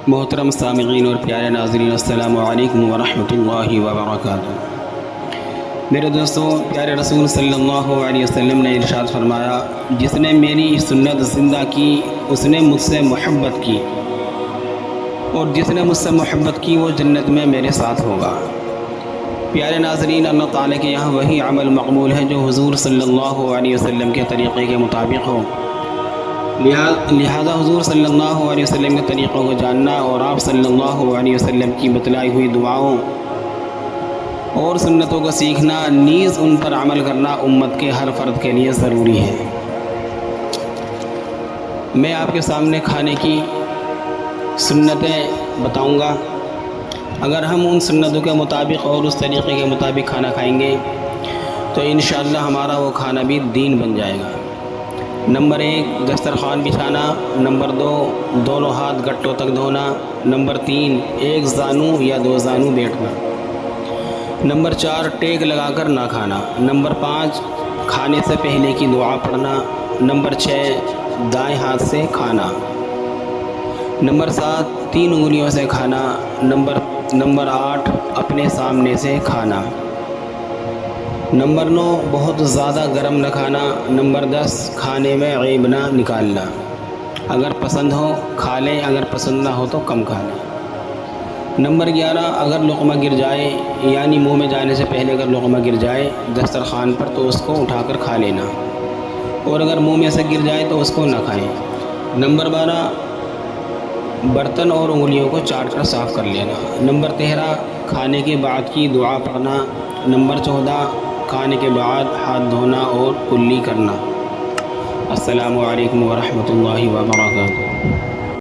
محترم سامعین اور پیارے ناظرین، السلام علیکم ورحمۃ اللہ وبرکاتہ۔ میرے دوستوں، پیارے رسول صلی اللہ علیہ وسلم نے ارشاد فرمایا، جس نے میری سنت زندہ کی اس نے مجھ سے محبت کی، اور جس نے مجھ سے محبت کی وہ جنت میں میرے ساتھ ہوگا۔ پیارے ناظرین، اللہ تعالیٰ کے یہاں وہی عمل مقبول ہے جو حضور صلی اللہ علیہ وسلم کے طریقے کے مطابق ہو، لہذا حضور صلی اللہ علیہ وسلم کے طریقوں کو جاننا اور آپ صلی اللہ علیہ وسلم کی بتلائی ہوئی دعاؤں اور سنتوں کو سیکھنا، نیز ان پر عمل کرنا امت کے ہر فرد کے لیے ضروری ہے۔ میں آپ کے سامنے کھانے کی سنتیں بتاؤں گا۔ اگر ہم ان سنتوں کے مطابق اور اس طریقے کے مطابق کھانا کھائیں گے تو انشاءاللہ ہمارا وہ کھانا بھی دین بن جائے گا۔ نمبر 1، دسترخوان بچھانا۔ نمبر 2، دونوں ہاتھ گٹوں تک دھونا۔ نمبر 3، ایک زانو یا 2 زانو بیٹھنا۔ نمبر 4، ٹیک لگا کر نہ کھانا۔ نمبر 5، کھانے سے پہلے کی دعا پڑھنا۔ نمبر 6، دائیں ہاتھ سے کھانا۔ نمبر 7، 3 انگلیوں سے کھانا۔ نمبر 8، اپنے سامنے سے کھانا۔ نمبر 9، بہت زیادہ گرم نہ کھانا۔ نمبر 10، کھانے میں عیب نہ نکالنا۔ اگر پسند ہو کھا لیں، اگر پسند نہ ہو تو کم کھا لیں۔ نمبر 11، اگر لقمہ گر جائے، یعنی منہ میں جانے سے پہلے اگر لقمہ گر جائے دسترخوان پر تو اس کو اٹھا کر کھا لینا، اور اگر منہ میں سے گر جائے تو اس کو نہ کھائیں۔ نمبر 12، برتن اور انگلیوں کو چاٹ کر صاف کر لینا۔ نمبر 13، کھانے کے بعد کی دعا پڑھنا۔ نمبر 14، کھانے کے بعد ہاتھ دھونا اور کلی کرنا۔ السلام علیکم ورحمۃ اللہ وبرکاتہ۔